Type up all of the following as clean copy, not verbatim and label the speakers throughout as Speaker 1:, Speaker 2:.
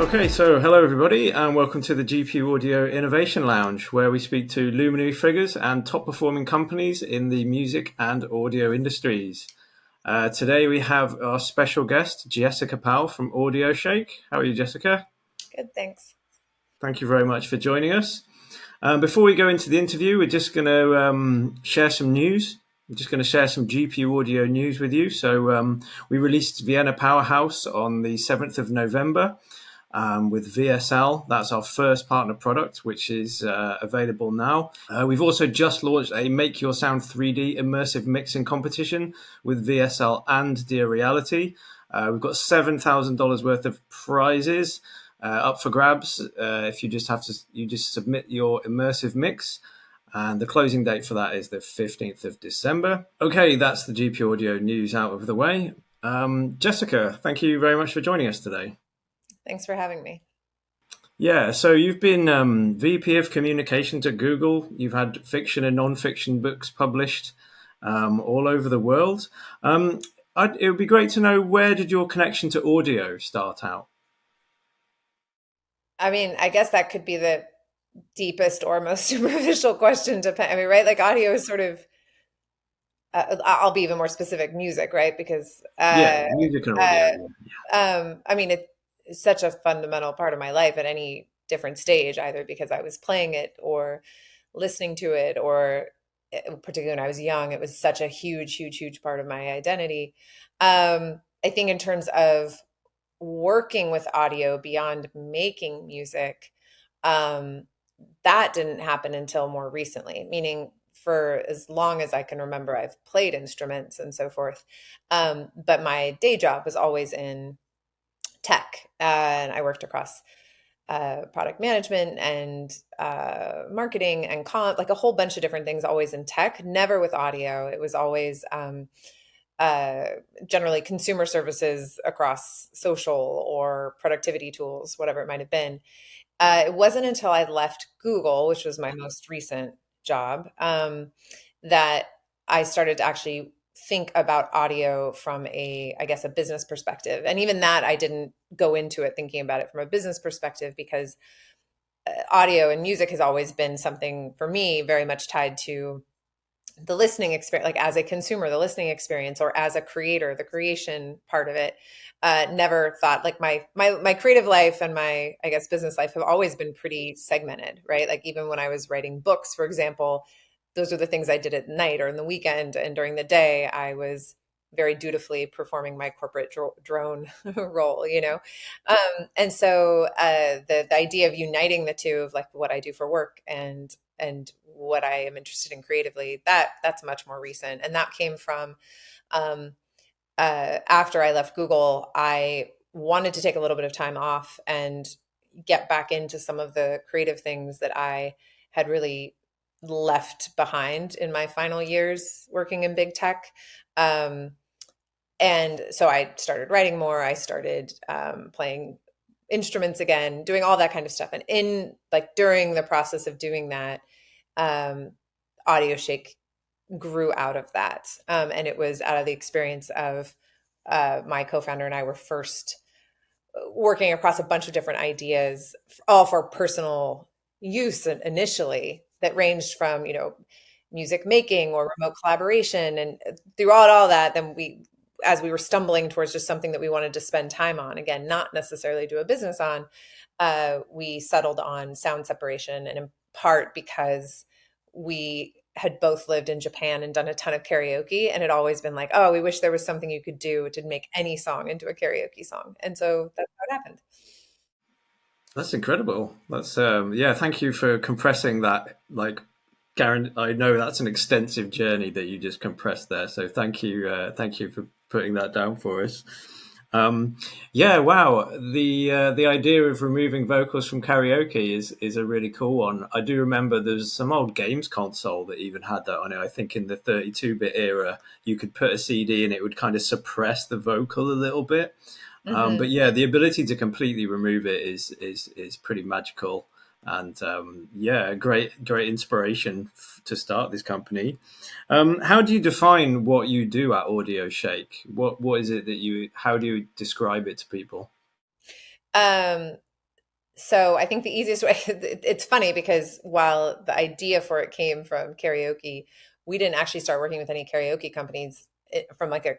Speaker 1: Okay, so hello everybody, and welcome to the GPU Audio Innovation Lounge, where we speak to luminary figures and top performing companies in the music and audio industries. Today we have our special guest, Jessica Powell from Audioshake. How are you, Jessica?
Speaker 2: Good, thanks.
Speaker 1: Thank you very much for joining us. Before we go into the interview, we're just going to share some news. I'm just going to share some GPU audio news with you. So we released Vienna Powerhouse on the 7th of November. With VSL. That's our first partner product, which is available now. We've also just launched a Make Your Sound 3D immersive mixing competition with VSL and Dear Reality. We've got $7,000 worth of prizes up for grabs. If you just submit your immersive mix. And the closing date for that is the 15th of December. Okay, that's the GP Audio news out of the way. Jessica, thank you very much for joining us today.
Speaker 2: Thanks for having me.
Speaker 1: Yeah, so you've been VP of Communications at Google. You've had fiction and non-fiction books published all over the world. It would be great to know, where did your connection to audio start out?
Speaker 2: I mean, I guess that could be the deepest or most superficial question to, I mean, right? Like audio is sort of, I'll be even more specific, music, right? Because,
Speaker 1: Yeah, music and audio.
Speaker 2: I mean, it's such a fundamental part of my life at any different stage, either because I was playing it or listening to it, or particularly when I was young, it was such a huge part of my identity. I think in terms of working with audio beyond making music, that didn't happen until more recently, meaning for as long as I can remember, I've played instruments and so forth. But my day job was always in tech, and I worked across product management and marketing and like a whole bunch of different things, always in tech, never with audio. It was always generally consumer services across social or productivity tools, whatever it might have been. It wasn't until I left Google, which was my most recent job, that I started to actually think about audio from I guess, a business perspective. And even that, I didn't go into it thinking about it from a business perspective, because audio and music has always been something for me very much tied to the listening experience, like as a consumer, the listening experience, or as a creator, the creation part of it. Never thought, like, my creative life and my, I guess, business life have always been pretty segmented, right? Like even when I was writing books, for example, those are the things I did at night or in the weekend, and during the day I was very dutifully performing my corporate drone role, and so the idea of uniting the two, of like what I do for work and what I am interested in creatively, that's much more recent. And that came from after I left Google, I wanted to take a little bit of time off and get back into some of the creative things that I had really left behind in my final years working in big tech. And so I started writing more. I started playing instruments again, doing all that kind of stuff. And during the process of doing that, Audioshake grew out of that. And it was out of the experience of my co-founder and I were first working across a bunch of different ideas, all for personal use initially, that ranged from, music making or remote collaboration. And throughout all that, then as we were stumbling towards just something that we wanted to spend time on, again, not necessarily do a business on, we settled on sound separation, and in part because we had both lived in Japan and done a ton of karaoke, and had always been like, oh, we wish there was something you could do to make any song into a karaoke song. And so that's how it happened.
Speaker 1: That's incredible. That's yeah. Thank you for compressing that. Like, Karen, I know that's an extensive journey that you just compressed there. So thank you for putting that down for us. Yeah, wow. The idea of removing vocals from karaoke is a really cool one. I do remember there's some old games console that even had that on it. I think in the 32-bit era, you could put a CD and it would kind of suppress the vocal a little bit. But yeah, the ability to completely remove it is pretty magical, and yeah, great inspiration to start this company. How do you define what you do at Audioshake? What is it that you? How do you describe it to people?
Speaker 2: So I think the easiest way, it's funny because while the idea for it came from karaoke, we didn't actually start working with any karaoke companies from like a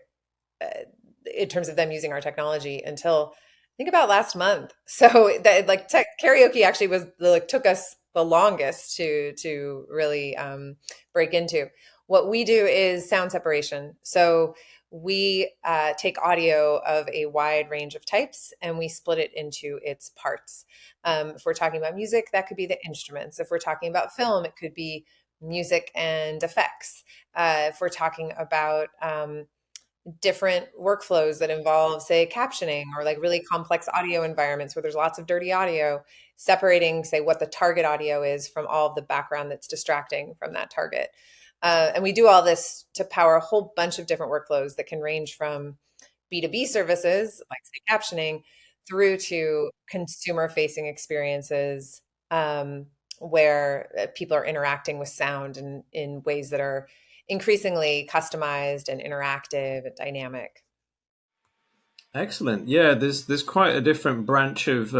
Speaker 2: in terms of them using our technology until I think about last month. So that like tech, karaoke actually was like took us the longest to really break into. What we do is sound separation. So we take audio of a wide range of types and we split it into its parts. If we're talking about music, that could be the instruments. If we're talking about film, it could be music and effects. If we're talking about different workflows that involve, say, captioning or like really complex audio environments where there's lots of dirty audio, separating, say, what the target audio is from all of the background that's distracting from that target. And we do all this to power a whole bunch of different workflows that can range from B2B services, like say captioning, through to consumer facing experiences where people are interacting with sound in ways that are increasingly customized and interactive and dynamic.
Speaker 1: Excellent. Yeah, there's quite a different branch of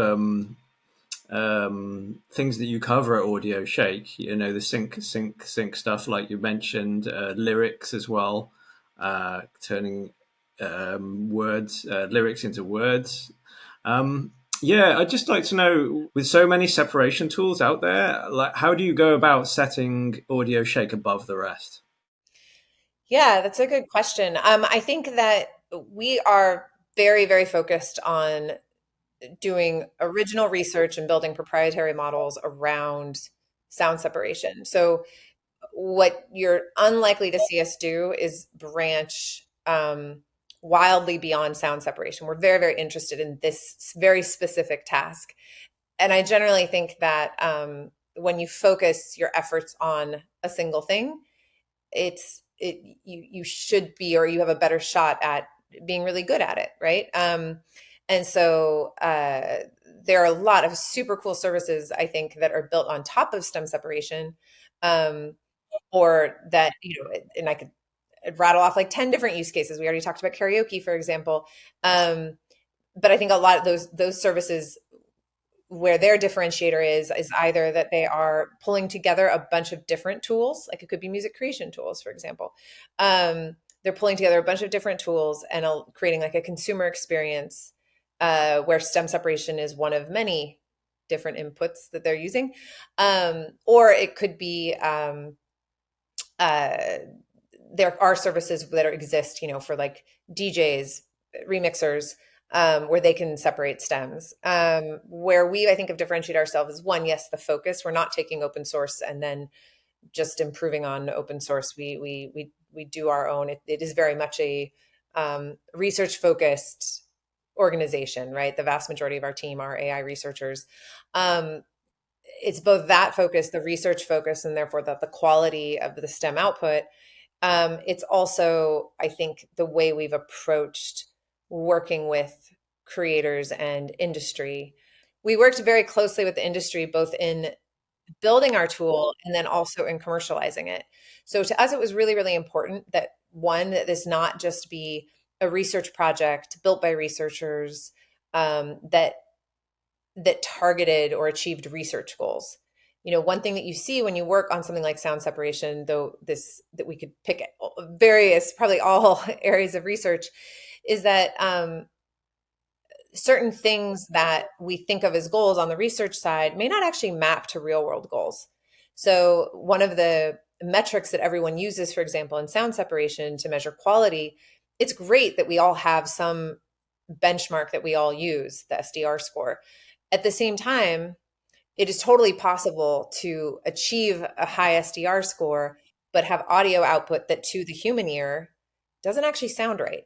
Speaker 1: things that you cover at Audioshake. You know, the sync stuff, like you mentioned, lyrics as well, turning words lyrics into words. Um, yeah, I'd just like to know, with so many separation tools out there, like how do you go about setting Audioshake above the rest?
Speaker 2: Yeah, that's a good question. I think that we are very, very focused on doing original research and building proprietary models around sound separation. So what you're unlikely to see us do is branch wildly beyond sound separation. We're very, very interested in this very specific task. And I generally think that when you focus your efforts on a single thing, you should be, or you have a better shot at being really good at it, right? And so there are a lot of super cool services I think that are built on top of stem separation, um, or that and I could rattle off like 10 different use cases. We already talked about karaoke, for example, but I think a lot of those services where their differentiator is either that they are pulling together a bunch of different tools, like it could be music creation tools, for example. They're pulling together a bunch of different tools and creating like a consumer experience where stem separation is one of many different inputs that they're using. Or it could be uh, there are services that exist, for like DJs, remixers, where they can separate stems. Where I think, have differentiated ourselves is one, yes, the focus. We're not taking open source and then just improving on open source. We do our own. It is very much a research focused organization, right? The vast majority of our team are AI researchers. It's both that focus, the research focus, and therefore the quality of the STEM output. It's also, I think, the way we've approached working with creators and industry. We worked very closely with the industry, both in building our tool and then also in commercializing it. So to us, it was really, really important that one, that this not just be a research project built by researchers that targeted or achieved research goals. One thing that you see when you work on something like sound separation, though this that we could pick various, probably all areas of research, is that certain things that we think of as goals on the research side may not actually map to real world goals. So one of the metrics that everyone uses, for example, in sound separation to measure quality, it's great that we all have some benchmark that we all use, the SDR score. At the same time, it is totally possible to achieve a high SDR score, but have audio output that to the human ear doesn't actually sound right.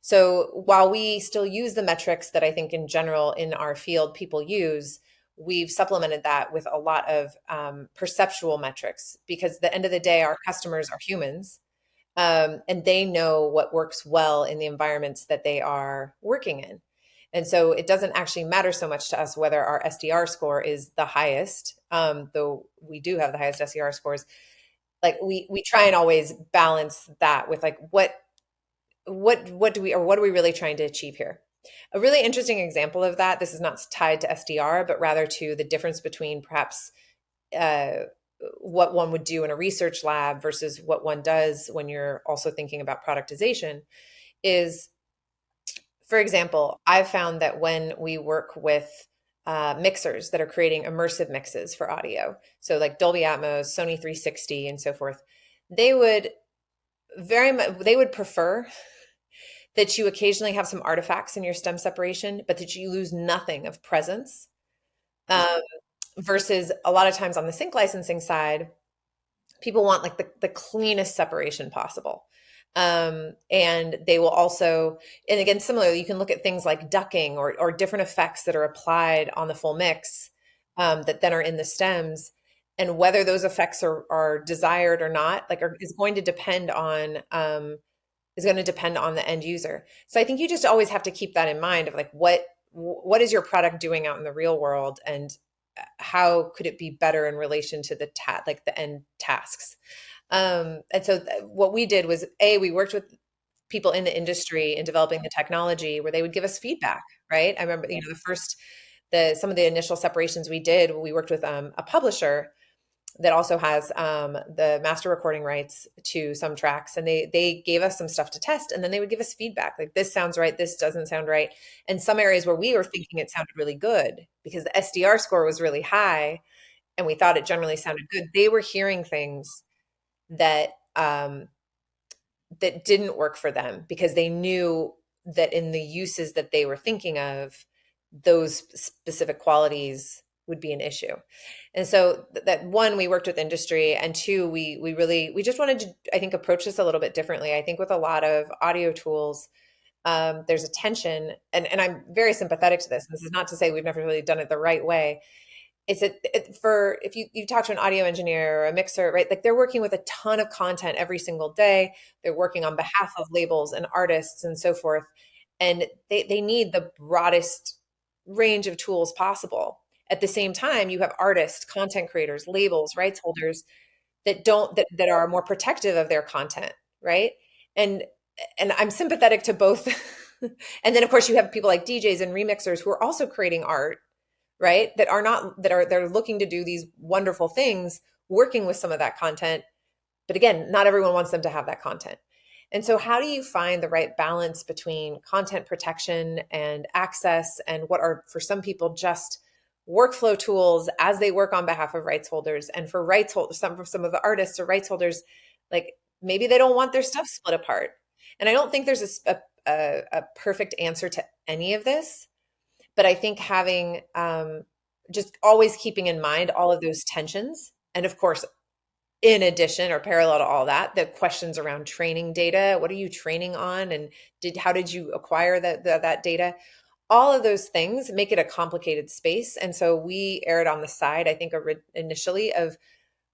Speaker 2: So while we still use the metrics that I think in general in our field people use, we've supplemented that with a lot of perceptual metrics because at the end of the day, our customers are humans, and they know what works well in the environments that they are working in. And so it doesn't actually matter so much to us whether our SDR score is the highest, though we do have the highest SDR scores. Like we try and always balance that with like what do we, or what are we really trying to achieve here? A really interesting example of that, this is not tied to SDR, but rather to the difference between perhaps uh, what one would do in a research lab versus what one does when you're also thinking about productization is, for example, I've found that when we work with mixers that are creating immersive mixes for audio, so like Dolby Atmos, Sony 360, and so forth, they would they would prefer that you occasionally have some artifacts in your stem separation, but that you lose nothing of presence. Um, versus a lot of times on the sync licensing side, people want like the cleanest separation possible. And they will also, and again, similarly, you can look at things like ducking or different effects that are applied on the full mix that then are in the stems. And whether those effects are desired or not, like is going to depend on the end user. So I think you just always have to keep that in mind of like what is your product doing out in the real world, and how could it be better in relation to like the end tasks. And so what we did was we worked with people in the industry in developing the technology where they would give us feedback, right? I remember, some of the initial separations we did, we worked with a publisher that also has the master recording rights to some tracks, and they gave us some stuff to test, and then they would give us feedback like, this sounds right, this doesn't sound right. And some areas where we were thinking it sounded really good because the SDR score was really high and we thought it generally sounded good, they were hearing things that that didn't work for them because they knew that in the uses that they were thinking of, those specific qualities would be an issue. And so that one, we worked with industry, and two, we just wanted to, I think, approach this a little bit differently. I think with a lot of audio tools, there's a tension, and I'm very sympathetic to this. This is not to say we've never really done it the right way. For if you talk to an audio engineer or a mixer, right? Like they're working with a ton of content every single day. They're working on behalf of labels and artists and so forth. And they need the broadest range of tools possible. At the same time, you have artists, content creators, labels, rights holders that are more protective of their content, right? And and I'm sympathetic to both. And then of course you have people like DJs and remixers who are also creating art, right? That are not that are they're looking to do these wonderful things, working with some of that content. But again, not everyone wants them to have that content. And so how do you find the right balance between content protection and access, and what are for some people just workflow tools as they work on behalf of rights holders, and for rights holders, some of the artists or rights holders, like maybe they don't want their stuff split apart. And I don't think there's a perfect answer to any of this, but I think having just always keeping in mind all of those tensions, and of course, in addition or parallel to all that, the questions around training data. What are you training on, and how did you acquire that data? All of those things make it a complicated space, and so we erred on the side, I think, initially of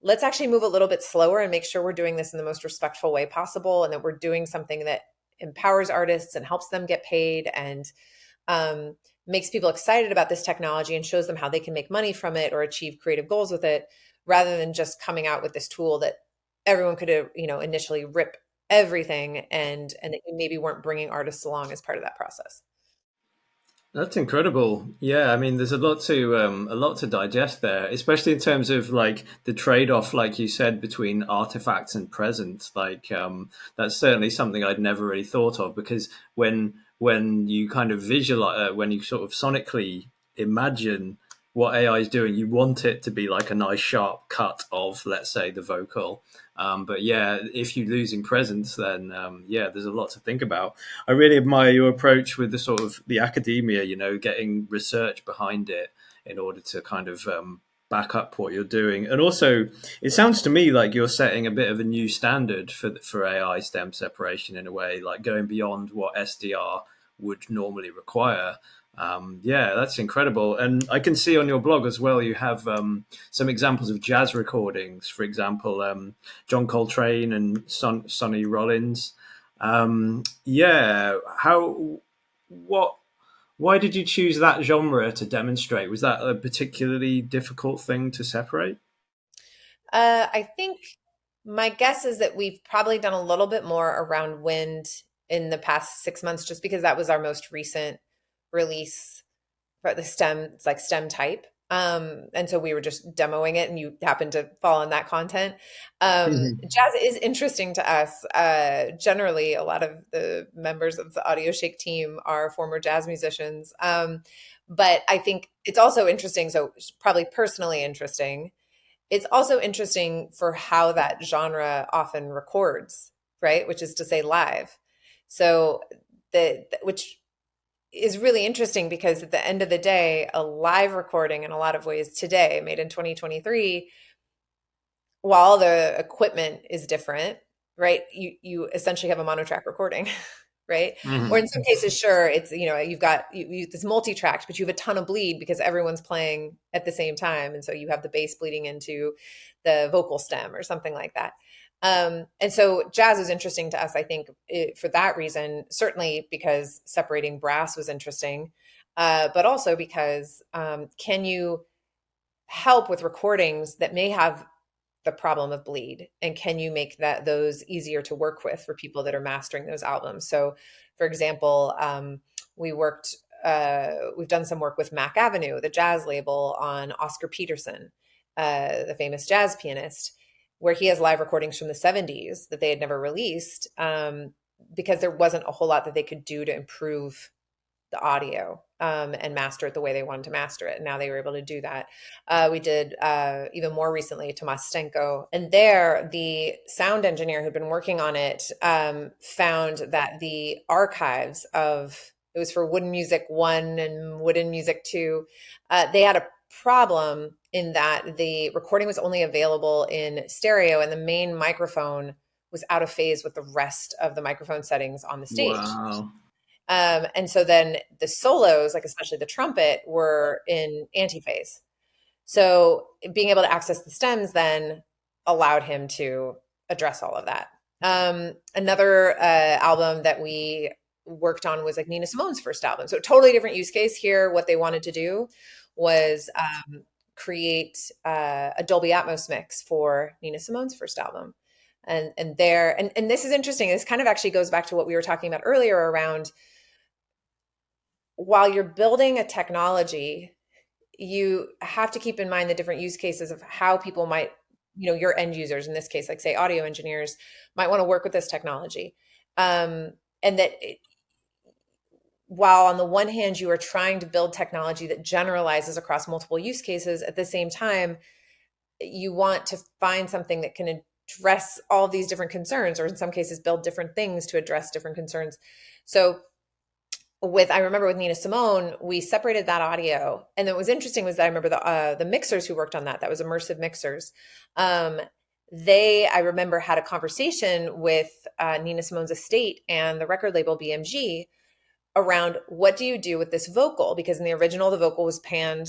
Speaker 2: let's actually move a little bit slower and make sure we're doing this in the most respectful way possible, and that we're doing something that empowers artists and helps them get paid, and makes people excited about this technology and shows them how they can make money from it or achieve creative goals with it, rather than just coming out with this tool that everyone could, initially rip everything, and that you maybe weren't bringing artists along as part of that process.
Speaker 1: That's incredible. Yeah, I mean, there's a lot to digest there, especially in terms of like the trade-off, like you said, between artifacts and presence. Like that's certainly something I'd never really thought of, because when you kind of visualize, when you sort of sonically imagine what AI is doing, you want it to be like a nice sharp cut of, let's say, the vocal. But yeah, if you're losing presence, then yeah, there's a lot to think about. I really admire your approach with the sort of the academia, getting research behind it in order to kind of back up what you're doing. And also, it sounds to me like you're setting a bit of a new standard for AI stem separation in a way, like going beyond what SDR would normally require. Yeah, that's incredible. And I can see on your blog as well, you have some examples of jazz recordings, for example, John Coltrane and Sonny Rollins. Yeah, what, why did you choose that genre to demonstrate? Was that a particularly difficult thing to separate?
Speaker 2: I think my guess is that we've probably done a little bit more around wind in the past 6 months, just because that was our most recent. release for the stem, it's like stem type. And so we were just demoing it and you happened to fall in that content. Jazz is interesting to us. Generally, a lot of the members of the Audioshake team are former jazz musicians. But I think it's also interesting, so it's probably personally interesting. It's also interesting for how that genre often records, right? Which is to say live. So which is really interesting because at the end of the day, a live recording in a lot of ways today, made in 2023, while the equipment is different, right? You essentially have a monotrack recording, right? Or in some cases, sure, it's you've got this multi-tracked, but you have a ton of bleed because everyone's playing at the same time, and so you have the bass bleeding into the vocal stem or something like that. And so jazz is interesting to us, I think, for that reason, certainly because separating brass was interesting, but also because can you help with recordings that may have the problem of bleed, and can you make those easier to work with for people that are mastering those albums? So for example, we worked we've done some work with Mac Avenue, the jazz label, on Oscar Peterson, the famous jazz pianist, where he has live recordings from the 70s that they had never released, because there wasn't a whole lot that they could do to improve the audio, and master it the way they wanted to master it. And now they were able to do that. We did even more recently Tomas Stenko, and there the sound engineer who'd been working on it found that the archives of, it was for Wooden Music 1 and Wooden Music 2, they had a problem in that the recording was only available in stereo and the main microphone was out of phase with the rest of the microphone settings on the stage.
Speaker 1: Wow.
Speaker 2: And so then the solos, like especially the trumpet, were in antiphase. So being able to access the stems then allowed him to address all of that. Another album that we worked on was like Nina Simone's first album. So totally different use case here. What they wanted to do was create a Dolby Atmos mix for Nina Simone's first album. And this is interesting. This kind of actually goes back to what we were talking about earlier around, while you're building a technology, you have to keep in mind the different use cases of how people might, your end users, in this case, like say audio engineers, might want to work with this technology. And that while on the one hand, you are trying to build technology that generalizes across multiple use cases, at the same time, you want to find something that can address all these different concerns, or in some cases, build different things to address different concerns. So I remember with Nina Simone, we separated that audio. And then what was interesting was that I remember the mixers who worked on that was immersive mixers. I remember, had a conversation with Nina Simone's estate and the record label BMG around, what do you do with this vocal? Because in the original, the vocal was panned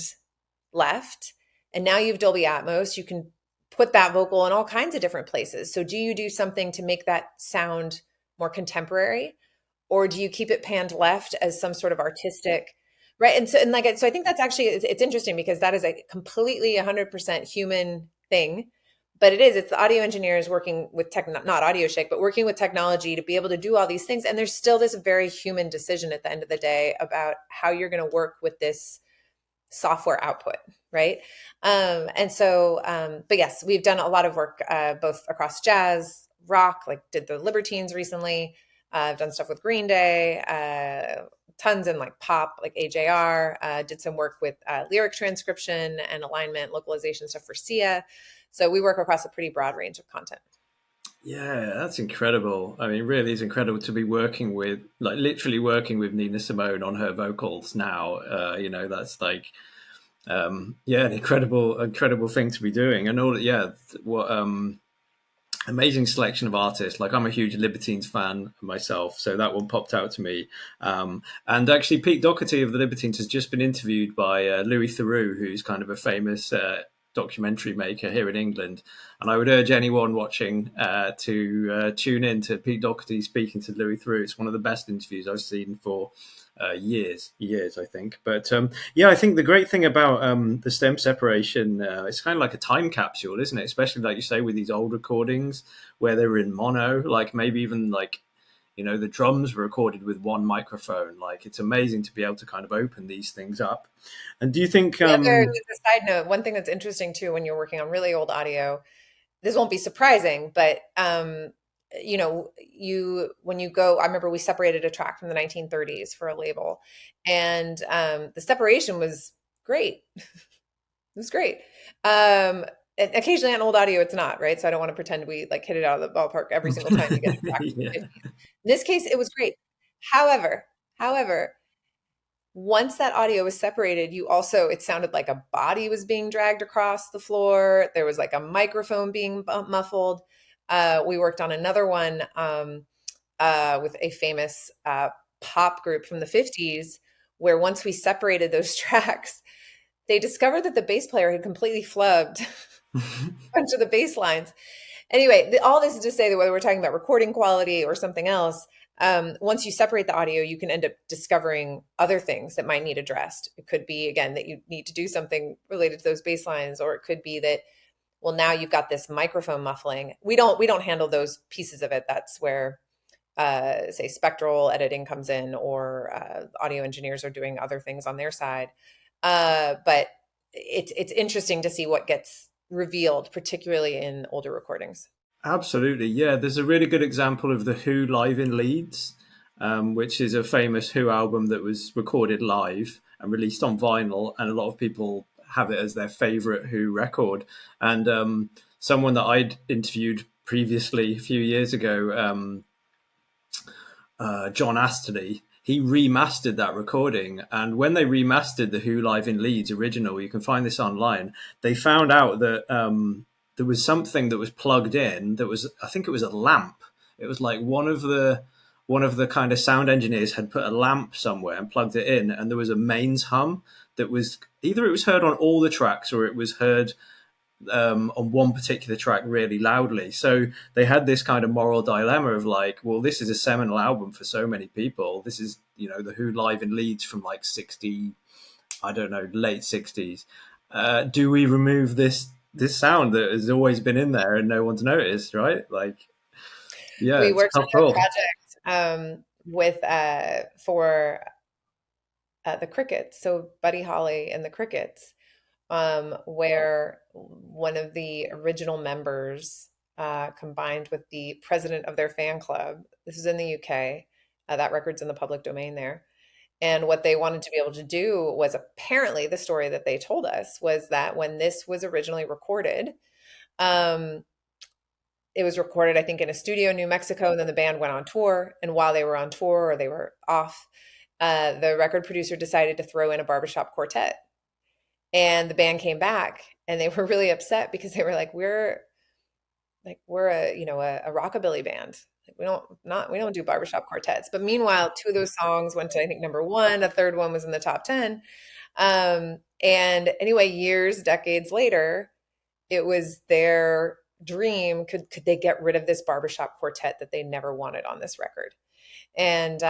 Speaker 2: left. And now you have Dolby Atmos. You can put that vocal in all kinds of different places. So do you do something to make that sound more contemporary? Or do you keep it panned left as some sort of artistic, right? And so I think that's actually, it's interesting because that is a completely 100% human thing, but it's the audio engineers working with not Audioshake, but working with technology to be able to do all these things. And there's still this very human decision at the end of the day about how you're going to work with this software output, right? But yes, we've done a lot of work both across jazz, rock, like did the Libertines recently. I've done stuff with Green Day, tons in like pop, like AJR, did some work with lyric transcription and alignment, localization stuff for Sia. So we work across a pretty broad range of content.
Speaker 1: Yeah, that's incredible. I mean, it really is incredible to be working with, like literally working with Nina Simone on her vocals now. That's like, an incredible thing to be doing. And all, yeah, what amazing selection of artists. Like, I'm a huge Libertines fan myself, so that one popped out to me. And actually, Pete Doherty of the Libertines has just been interviewed by Louis Theroux, who's kind of a famous documentary maker here in England. And I would urge anyone watching to tune in to Pete Doherty speaking to Louis Theroux. It's one of the best interviews I've seen for years, I think. But I think the great thing about the stem separation, it's kind of like a time capsule, isn't it? Especially like you say with these old recordings where they were in mono, like maybe even like The drums were recorded with one microphone. Like, it's amazing to be able to kind of open these things up. And do you think
Speaker 2: The other, just a side note, one thing that's interesting too when you're working on really old audio, this won't be surprising, but you when you go, I remember we separated a track from the 1930s for a label, and the separation was great. It was great. And occasionally on old audio, it's not, right? So I don't want to pretend we like hit it out of the ballpark every single time you get a track from the
Speaker 1: yeah.
Speaker 2: 50s. In this case, it was great. However, once that audio was separated, it sounded like a body was being dragged across the floor. There was like a microphone being muffled. We worked on another one with a famous pop group from the 50s, where once we separated those tracks, they discovered that the bass player had completely flubbed a bunch of the bass lines. Anyway, all this is to say that whether we're talking about recording quality or something else, once you separate the audio, you can end up discovering other things that might need addressed. It could be, again, that you need to do something related to those bass lines, or it could be that, well, now you've got this microphone muffling. We don't handle those pieces of it. That's where say spectral editing comes in, or audio engineers are doing other things on their side. But it's interesting to see what gets revealed, particularly in older recordings.
Speaker 1: Absolutely, yeah. There's a really good example of the Who live in Leeds, which is a famous Who album that was recorded live and released on vinyl, and a lot of people have it as their favorite Who record. And someone that I'd interviewed previously a few years ago, John Astley, he remastered that recording. And when they remastered the Who Live in Leeds original, you can find this online, they found out that there was something that was plugged in that was, I think it was a lamp. It was like one of the kind of sound engineers had put a lamp somewhere and plugged it in, and there was a mains hum that was either it was heard on all the tracks or it was heard on one particular track really loudly. So they had this kind of moral dilemma of like, well, this is a seminal album for so many people. This is, the Who live in Leeds from like 60, I don't know, late 60s. Do we remove this sound that has always been in there and no one's noticed, right? Like, yeah,
Speaker 2: We
Speaker 1: it's a
Speaker 2: worked
Speaker 1: tough
Speaker 2: on a
Speaker 1: call.
Speaker 2: project with for the Crickets, so Buddy Holly and the Crickets, where one of the original members combined with the president of their fan club. This is in the UK. That record's in the public domain there. And what they wanted to be able to do was, apparently the story that they told us was that when this was originally recorded, um, it was recorded, I think, in a studio in New Mexico, and then the band went on tour. And while they were on tour, or they were off, the record producer decided to throw in a barbershop quartet. And the band came back, and they were really upset because they were like we're a rockabilly band. Like, we don't do barbershop quartets. But meanwhile, two of those songs went to, I think, number one. A third one was in the top 10. And anyway, decades later, it was their dream. Could they get rid of this barbershop quartet that they never wanted on this record? And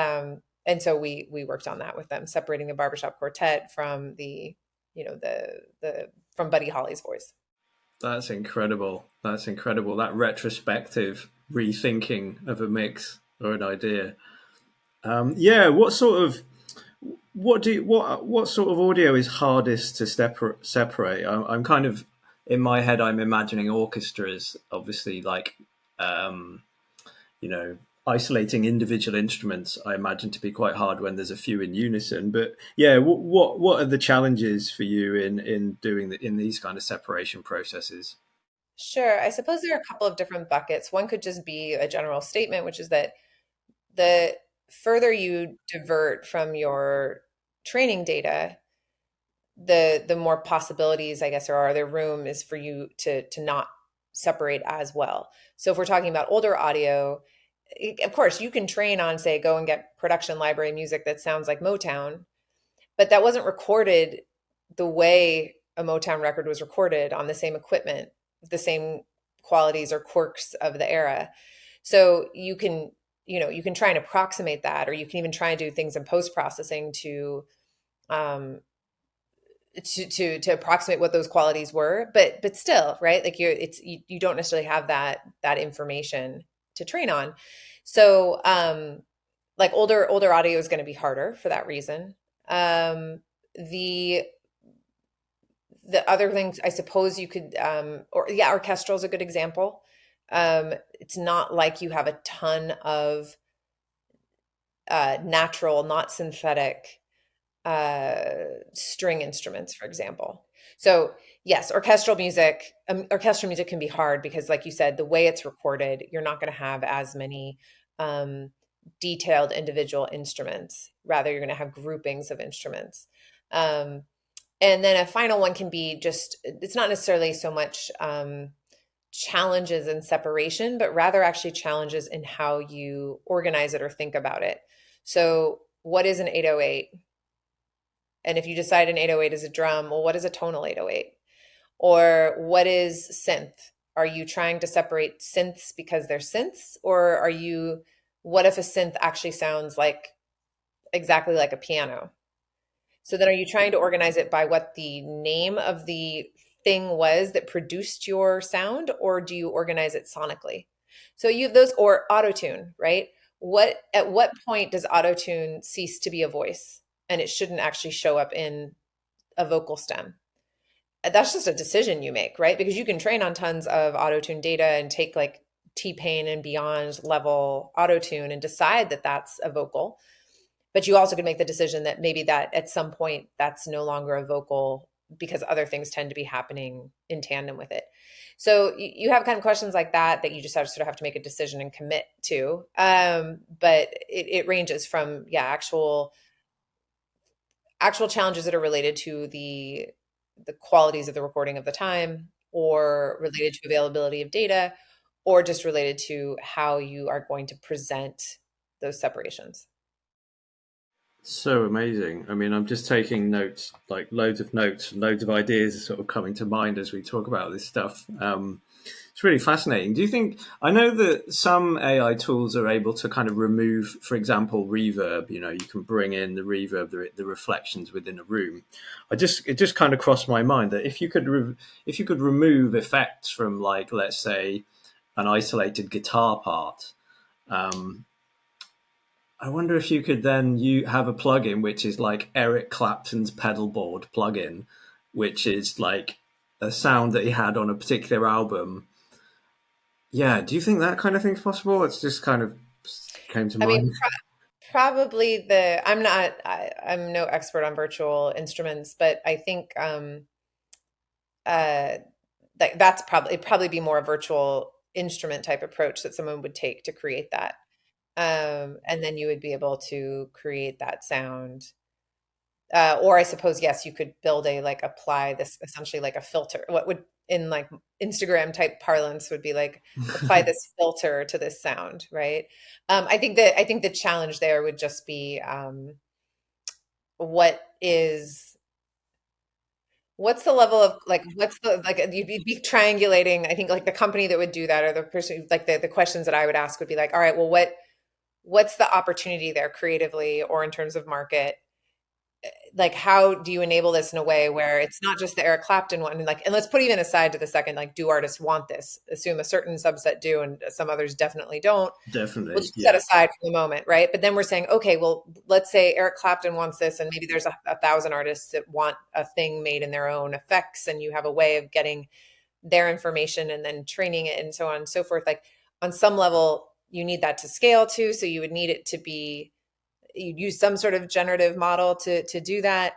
Speaker 2: so we worked on that with them, separating the barbershop quartet from the from Buddy Holly's voice.
Speaker 1: That's incredible. That's incredible. That retrospective rethinking of a mix or an idea. Yeah. What sort of audio is hardest to separate? I'm kind of in my head. I'm imagining orchestras, obviously, like um, you know, isolating individual instruments. I imagine to be quite hard when there's a few in unison. But yeah, what are the challenges for you in doing in these kind of separation processes?
Speaker 2: Sure. I suppose there are a couple of different buckets. One could just be a general statement, which is that the further you divert from your training data, the more possibilities, I guess, there room is for you to not separate as well. So if we're talking about older audio, of course, you can train on, say, go and get production library music that sounds like Motown, but that wasn't recorded the way a Motown record was recorded on the same equipment, the same qualities or quirks of the era. So you can try and approximate that, or you can even try and do things in post processing um, to approximate what those qualities were. But still, right? Like you don't necessarily have that information to train on. So like older audio is going to be harder for that reason. The other things I suppose you could or yeah, orchestral is a good example. It's not like you have a ton of natural, not synthetic string instruments, for example. So yes, orchestral music can be hard because, like you said, the way it's recorded, you're not going to have as many um, detailed individual instruments. Rather, you're going to have groupings of instruments. Um, and then a final one can be just, it's not necessarily so much challenges in separation, but rather actually challenges in how you organize it or think about it. So, what is an 808? And if you decide an 808 is a drum, well, what is a tonal 808? Or what is synth? Are you trying to separate synths because they're synths? Or what if a synth actually sounds like exactly like a piano? So then are you trying to organize it by what the name of the thing was that produced your sound, or do you organize it sonically? So you have those, or autotune, right? At what point does autotune cease to be a voice and it shouldn't actually show up in a vocal stem? That's just a decision you make, right? Because you can train on tons of autotune data and take like T-Pain and beyond level autotune and decide that that's a vocal. But you also could make the decision that maybe that at some point that's no longer a vocal because other things tend to be happening in tandem with it. So you have kind of questions like that you just have to sort of have to make a decision and commit to. But it ranges from, yeah, actual challenges that are related to the qualities of the recording of the time, or related to availability of data, or just related to how you are going to present those separations.
Speaker 1: So amazing. I mean, I'm just taking notes, like loads of notes, loads of ideas are sort of coming to mind as we talk about this stuff. It's really fascinating. Do you think, I know that some AI tools are able to kind of remove, for example, reverb, you can bring in the reverb, the reflections within a room. It just kind of crossed my mind that if you could remove effects from, like, let's say, an isolated guitar part, um, I wonder if you could then you have a plugin which is like Eric Clapton's pedal board plugin, which is like a sound that he had on a particular album. Yeah, do you think that kind of thing's possible? It's just kind of came to
Speaker 2: I mean,
Speaker 1: mind.
Speaker 2: probably I'm no expert on virtual instruments, but I think uh, that's probably it'd probably be more a virtual instrument type approach that someone would take to create that. And then you would be able to create that sound. Or I suppose, yes, you could build apply this essentially like a filter. What would in like Instagram type parlance would be like apply this filter to this sound, right? I think the challenge there would just be what is what's the level of like what's the like you'd be triangulating. I think like the company that would do that, or the person like the questions that I would ask would be like, all right, well, what's the opportunity there creatively or in terms of market? Like, how do you enable this in a way where it's not just the Eric Clapton one? And like, and let's put even aside to the second, like, do artists want this? Assume a certain subset do and some others definitely don't. We'll
Speaker 1: Definitely,
Speaker 2: just set
Speaker 1: yeah.
Speaker 2: aside for the moment, right? But then we're saying, okay, well, let's say Eric Clapton wants this, and maybe there's a thousand artists that want a thing made in their own effects, and you have a way of getting their information and then training it and so on and so forth. Like on some level, you need that to scale too. So you would need it to be you'd use some sort of generative model to do that.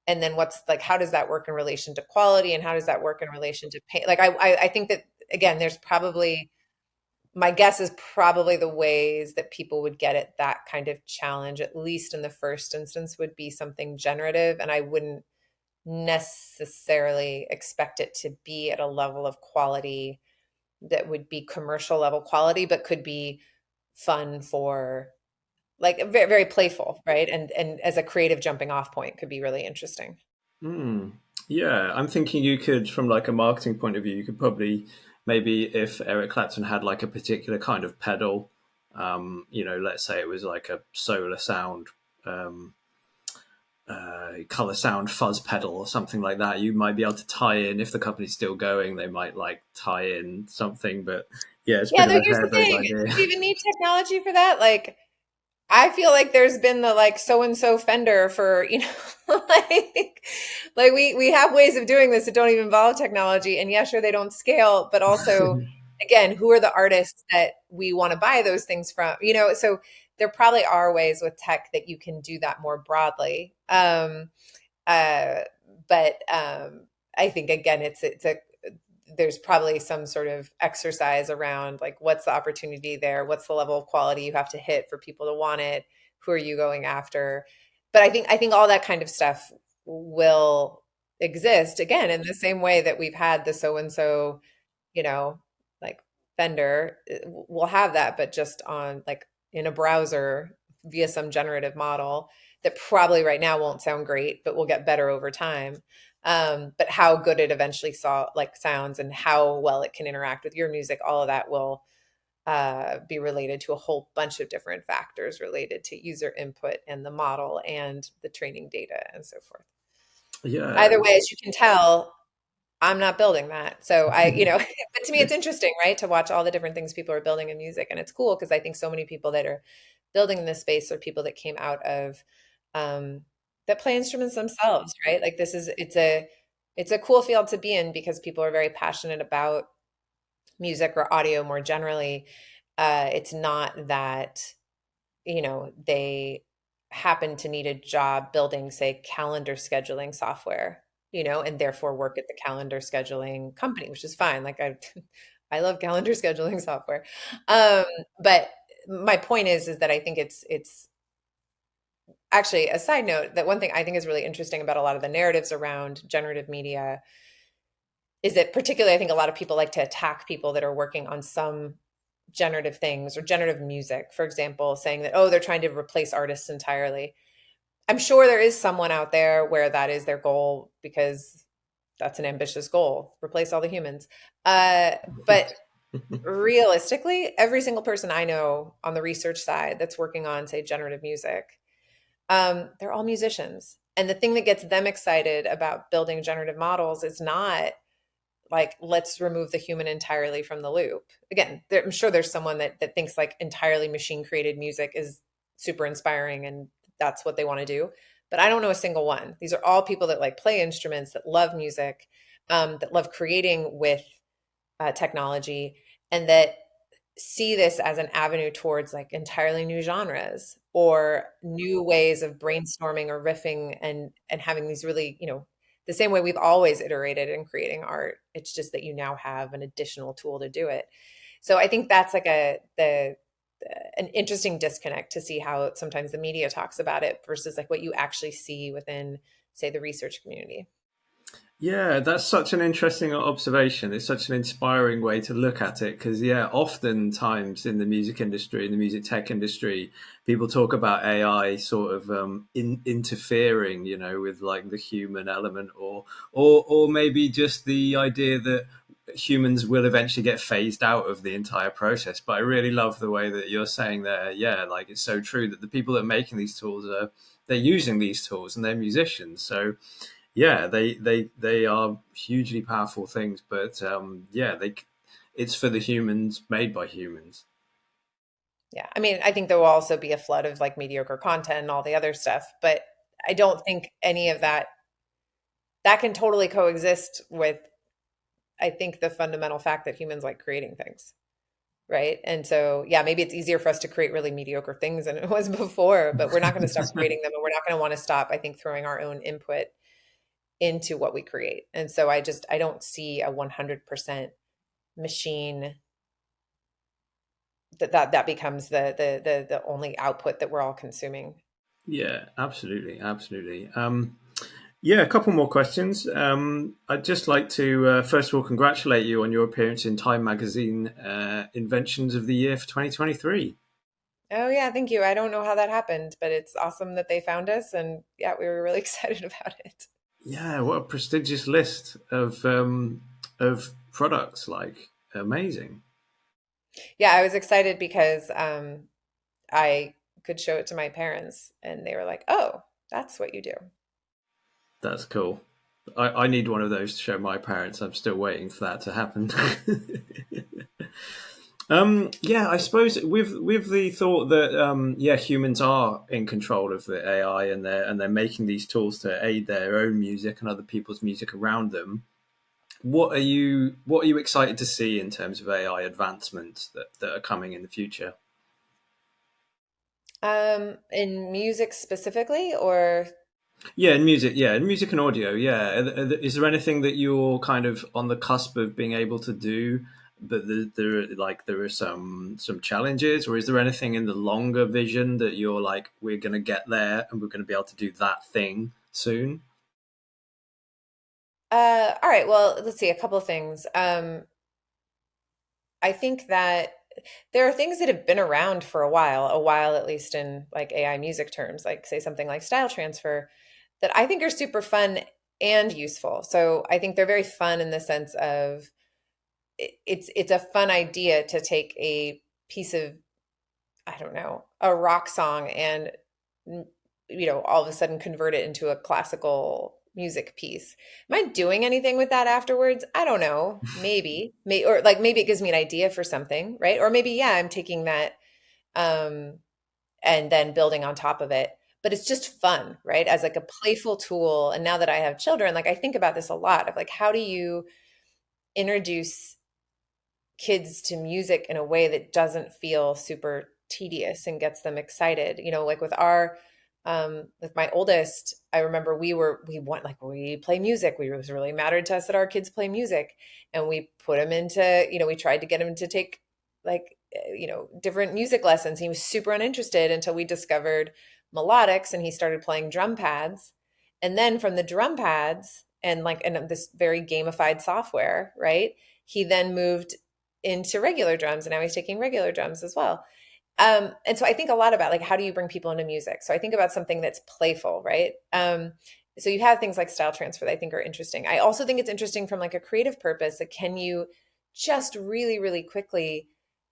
Speaker 2: And then what's like how does that work in relation to quality, and how does that work in relation to pay? Like I think that again there's probably my guess is probably the ways that people would get at that kind of challenge, at least in the first instance, would be something generative. And I wouldn't necessarily expect it to be at a level of quality that would be commercial level quality, but could be fun for like very, very playful, right? And as a creative jumping off point could be really interesting.
Speaker 1: Mm. Yeah, I'm thinking you could, from like a marketing point of view, you could probably maybe if Eric Clapton had like a particular kind of pedal, let's say it was like a solar sound, um, color sound fuzz pedal or something like that, you might be able to tie in if the company's still going. They might like tie in something, but Yeah, it's a
Speaker 2: Yeah,
Speaker 1: bit of
Speaker 2: though
Speaker 1: a
Speaker 2: here's the
Speaker 1: harebrained
Speaker 2: thing.
Speaker 1: idea.
Speaker 2: Do we even need technology for that? Like, I feel like there's been the like so and so Fender for, like we have ways of doing this that don't even involve technology. And yeah, sure, they don't scale, but also again, who are the artists that we want to buy those things from? So there probably are ways with tech that you can do that more broadly. Uh, but I think again, it's a there's probably some sort of exercise around like what's the opportunity there, what's the level of quality you have to hit for people to want it, who are you going after? But I think all that kind of stuff will exist again in the same way that we've had the so and so, you know, like Fender. We'll have that, but just on like in a browser via some generative model that probably right now won't sound great, but will get better over time. But how good it eventually sounds and how well it can interact with your music, all of that will be related to a whole bunch of different factors related to user input and the model and the training data and so forth.
Speaker 1: Yeah.
Speaker 2: Either way, as you can tell, I'm not building that. So but to me, it's interesting, right? To watch all the different things people are building in music. And it's cool because I think so many people that are building in this space are people that came out of, that play instruments themselves, right? Like it's a cool field to be in because people are very passionate about music or audio more generally. It's not that they happen to need a job building, say, calendar scheduling software, and therefore work at the calendar scheduling company, which is fine. Like I love calendar scheduling software. Um, but my point is that I think it's actually a side note that one thing I think is really interesting about a lot of the narratives around generative media is that particularly I think a lot of people like to attack people that are working on some generative things or generative music, for example, saying that, oh, they're trying to replace artists entirely. I'm sure there is someone out there where that is their goal because that's an ambitious goal, replace all the humans. But realistically, every single person I know on the research side that's working on, say, generative music, they're all musicians. And the thing that gets them excited about building generative models is not like let's remove the human entirely from the loop. Again, I'm sure there's someone that thinks like entirely machine created music is super inspiring and that's what they want to do, but I don't know a single one. These are all people that like play instruments, that love music, that love creating with technology, and that see this as an avenue towards like entirely new genres or new ways of brainstorming or riffing and having these really, the same way we've always iterated in creating art. It's just that you now have an additional tool to do it. So I think that's like an interesting disconnect to see how sometimes the media talks about it versus like what you actually see within, say, the research community.
Speaker 1: Yeah, that's such an interesting observation. It's such an inspiring way to look at it because, yeah, oftentimes in the music industry, in the music tech industry, people talk about AI sort of interfering, with like the human element, or maybe just the idea that humans will eventually get phased out of the entire process. But I really love the way that you're saying there. Yeah, like it's so true that the people that are making these tools they're using these tools and they're musicians, so yeah, they are hugely powerful things, but yeah, it's for the humans made by humans.
Speaker 2: Yeah. I mean, I think there will also be a flood of like mediocre content and all the other stuff, but I don't think any of that can totally coexist with, I think, the fundamental fact that humans like creating things. Right. And so, yeah, maybe it's easier for us to create really mediocre things than it was before, but we're not going to stop creating them and we're not going to want to stop, I think, throwing our own input into what we create. And so I don't see a 100% machine that becomes the only output that we're all consuming.
Speaker 1: Yeah, absolutely, absolutely. Yeah, a couple more questions. I'd just like to first of all congratulate you on your appearance in Time Magazine Inventions of the Year for 2023.
Speaker 2: Oh yeah, thank you. I don't know how that happened, but it's awesome that they found us and yeah, we were really excited about it.
Speaker 1: Yeah, what a prestigious list of products! Like amazing.
Speaker 2: Yeah, I was excited because I could show it to my parents and they were like, "Oh, that's what you do."
Speaker 1: That's cool. I need one of those to show my parents. I'm still waiting for that to happen. Yeah, I suppose with the thought that yeah, humans are in control of the AI, and they're making these tools to aid their own music and other people's music around them. What are you excited to see in terms of AI advancements that are coming in the future?
Speaker 2: In music specifically, or
Speaker 1: Yeah, in music and audio. Yeah, is there anything that you're kind of on the cusp of being able to do, but there are some challenges, or is there anything in the longer vision that you're like, we're going to get there and we're going to be able to do that thing soon?
Speaker 2: all right, well, let's see, a couple of things. I think that there are things that have been around for a while at least in like AI music terms, like say something like style transfer, that I think are super fun and useful. So I think they're very fun in the sense of it's a fun idea to take a piece of, I don't know, a rock song and all of a sudden convert it into a classical music piece. Am I doing anything with that afterwards? I don't know. Maybe. Or like maybe it gives me an idea for something, right? Or maybe yeah, I'm taking that um and then building on top of it. But it's just fun, right? As like a playful tool. And now that I have children, like I think about this a lot of like how do you introduce kids to music in a way that doesn't feel super tedious and gets them excited. Like with my oldest, I remember we play music. It was really mattered to us that our kids play music. And we put him into, we tried to get him to take like different music lessons. He was super uninterested until we discovered melodics and he started playing drum pads. And then from the drum pads and this very gamified software, right? He then moved into regular drums and now he's taking regular drums as well. And so I think a lot about like how do you bring people into music? So I think about something that's playful, right? So you have things like style transfer that I think are interesting. I also think it's interesting from like a creative purpose that can you just really, really quickly,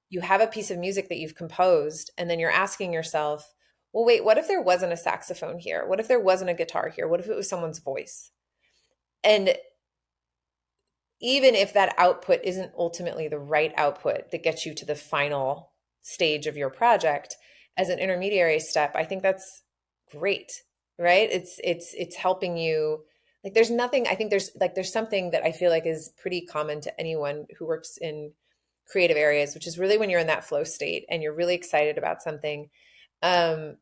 Speaker 2: you have a piece of music that you've composed, and then you're asking yourself, well, wait, what if there wasn't a saxophone here? What if there wasn't a guitar here? What if it was someone's voice? And even if that output isn't ultimately the right output that gets you to the final stage of your project as an intermediary step, I think that's great, right? It's helping you. Like there's nothing, I think there's something that I feel like is pretty common to anyone who works in creative areas, which is really when you're in that flow state and you're really excited about something. Um,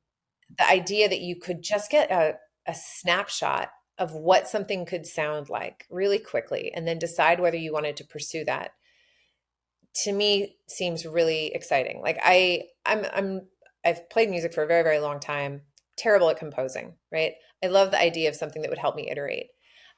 Speaker 2: the idea that you could just get a snapshot of what something could sound like really quickly and then decide whether you wanted to pursue that, to me seems really exciting. Like I've played music for a very, very long time, terrible at composing, right? I love the idea of something that would help me iterate.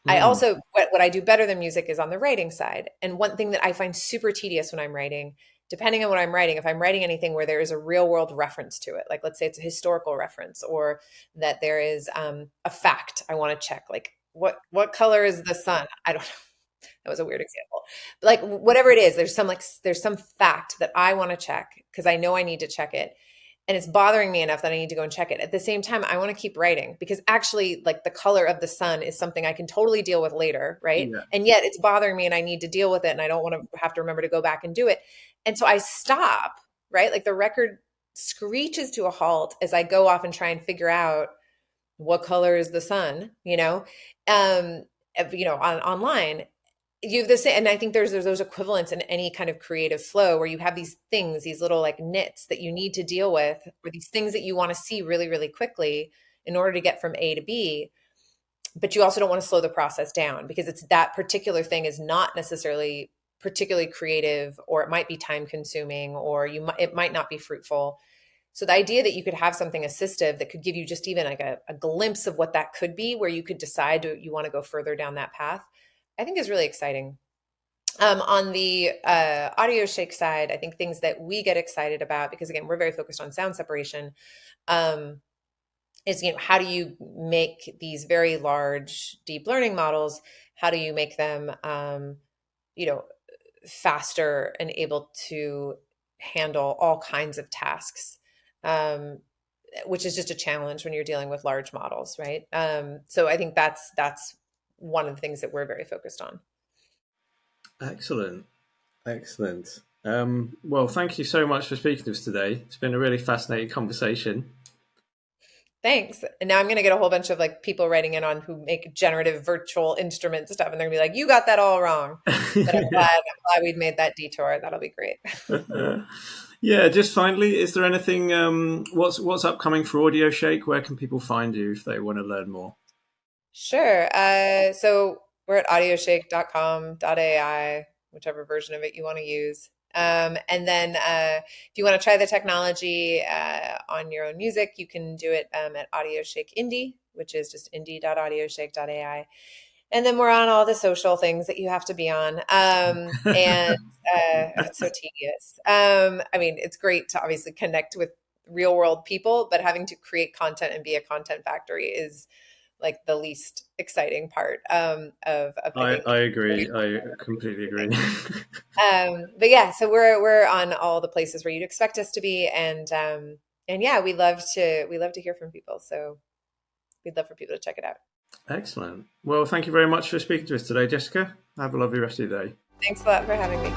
Speaker 2: I
Speaker 1: Hmm.
Speaker 2: also, what I do better than music is on the writing side. And one thing that I find super tedious when I'm writing, depending on what I'm writing, if I'm writing anything where there is a real world reference to it, like let's say it's a historical reference or that there is a fact I want to check, like what color is the sun? I don't know. That was a weird example. But like whatever it is, there's some fact that I want to check because I know I need to check it, and it's bothering me enough that I need to go and check it. At the same time, I want to keep writing because actually, like the color of the sun is something I can totally deal with later, right?
Speaker 1: Yeah.
Speaker 2: And yet it's bothering me and I need to deal with it and I don't want to have to remember to go back and do it. And so I stop, right? Like the record screeches to a halt as I go off and try and figure out what color is the sun, um, online you have the same, and I think there's those equivalents in any kind of creative flow where you have these things, these little like nits that you need to deal with, or these things that you want to see really, really quickly in order to get from A to B. But you also don't want to slow the process down because it's that particular thing is not necessarily particularly creative, or it might be time consuming, or it might not be fruitful. So the idea that you could have something assistive that could give you just even like a glimpse of what that could be, where you could decide you want to go further down that path, I think is really exciting. On the Audioshake side, I think things that we get excited about, because again, we're very focused on sound separation, um, is how do you make these very large deep learning models? How do you make them, you know, faster and able to handle all kinds of tasks? Which is just a challenge when you're dealing with large models, right? So I think that's one of the things that we're very focused on.
Speaker 1: Excellent. Excellent. Well, thank you so much for speaking to us today. It's been a really fascinating conversation.
Speaker 2: Thanks. And now I'm going to get a whole bunch of like people writing in on who make generative virtual instrument stuff, and they're going to be like, "You got that all wrong." But I'm glad we've made that detour. That'll be great.
Speaker 1: Yeah, just finally, is there anything what's upcoming for Audioshake? Where can people find you if they want to learn more?
Speaker 2: Sure. So we're at audioshake.com.ai, whichever version of it you want to use. And then if you want to try the technology on your own music, you can do it at Audioshake Indie, which is just indie.audioshake.ai. And then we're on all the social things that you have to be on. And it's so tedious. I mean, it's great to obviously connect with real world people, but having to create content and be a content factory is like the least exciting part of I
Speaker 1: I
Speaker 2: think.
Speaker 1: agree. I completely agree.
Speaker 2: But yeah, so we're on all the places where you'd expect us to be, and yeah, we love to hear from people. So we'd love for people to check it out.
Speaker 1: Excellent. Well, thank you very much for speaking to us today, Jessica. Have a lovely rest of your day.
Speaker 2: Thanks a lot for having me.